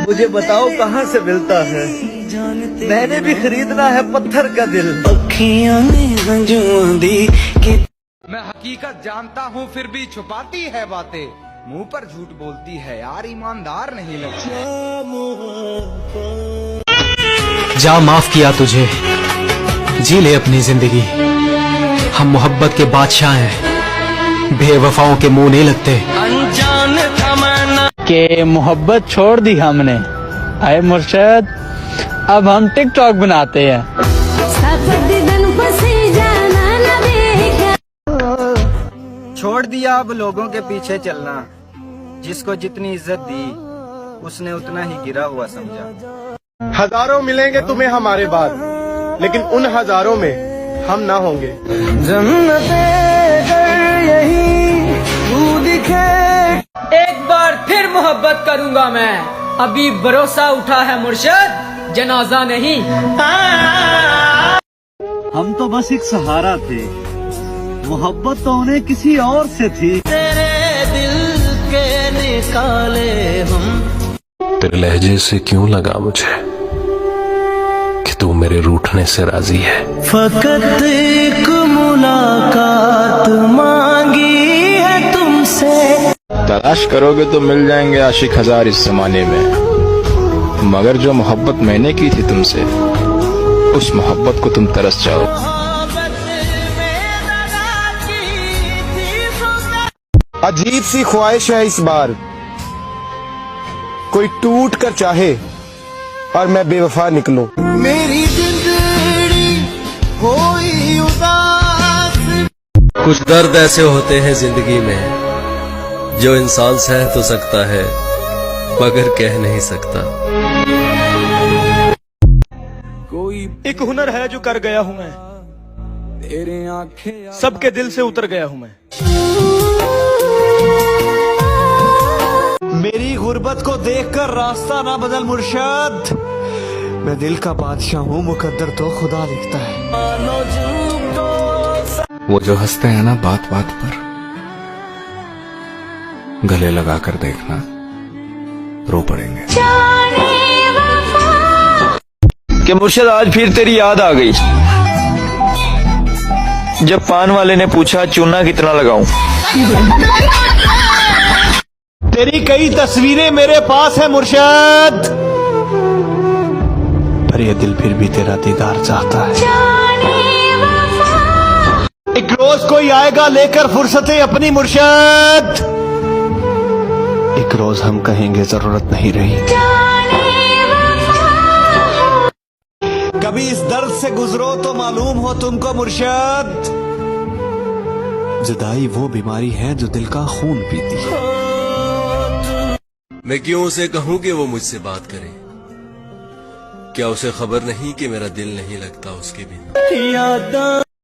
मुझे बताओ कहाँ से मिलता है, मैंने भी खरीदना है पत्थर का दिल। मैं हकीकत जानता हूँ फिर भी छुपाती है बातें, मुंह पर झूठ बोलती है यार, ईमानदार नहीं लगती। जा माफ किया तुझे, जी ले अपनी जिंदगी। हम मोहब्बत के बादशाह हैं, बेवफाओं के मुंह नहीं लगते। अनजान था मैं के मोहब्बत छोड़ दी हमने, आए मुर्शद अब हम टिकटॉक बनाते हैं। छोड़ दिया अब लोगों के पीछे चलना, जिसको जितनी इज्जत दी उसने उतना ही गिरा हुआ समझा। हजारों मिलेंगे तुम्हें हमारे बाद, लेकिन उन हजारों में हम ना होंगे। एक बार फिर मोहब्बत करूंगा मैं, अभी भरोसा उठा है मुर्शद, जनाजा नहीं। हम तो बस एक सहारा थे, मोहब्बत तो उन्हें किसी और से थी। तेरे दिल के निकाले हम। तेरे लहजे से क्यों लगा मुझे कि तू मेरे रूठने से राजी है। फकत एक मुलाकात मांगी है तुमसे। तलाश करोगे तो मिल जाएंगे आशिक हजार इस जमाने में, मगर जो मोहब्बत मैंने की थी तुमसे, उस मोहब्बत को तुम तरस जाओ। अजीब सी ख्वाहिश है इस बार, कोई टूट कर चाहे और मैं बेवफा निकलूं। मेरी जिंदगी होई उदास। कुछ दर्द ऐसे होते हैं जिंदगी में जो इंसान सह तो सकता है मगर कह नहीं सकता। एक हुनर है जो कर गया हूँ मैं, तेरे आंखें सबके दिल से उतर गया हूँ मैं। मेरी गुर्बत को देखकर रास्ता ना बदल मुर्शद, मैं दिल का बादशाह हूँ, मुकद्दर तो खुदा लिखता है। वो जो हंसते हैं ना बात बात पर, गले लगा कर देखना, रो पड़ेंगे। कि मुर्शद आज फिर तेरी याद आ गई, जब पान वाले ने पूछा चूना कितना लगाऊं। तेरी कई तस्वीरें मेरे पास है मुर्शद, पर यह दिल फिर भी तेरा दीदार चाहता है। एक रोज कोई आएगा लेकर फुर्सतें अपनी मुर्शद, एक रोज हम कहेंगे जरूरत नहीं रही। कभी इस दर्द से गुजरो तो मालूम हो तुमको मुर्शद, जुदाई वो बीमारी है जो दिल का खून पीती है। मैं क्यों उसे कहूं कि वो मुझसे बात करे, क्या उसे खबर नहीं कि मेरा दिल नहीं लगता उसके बिना।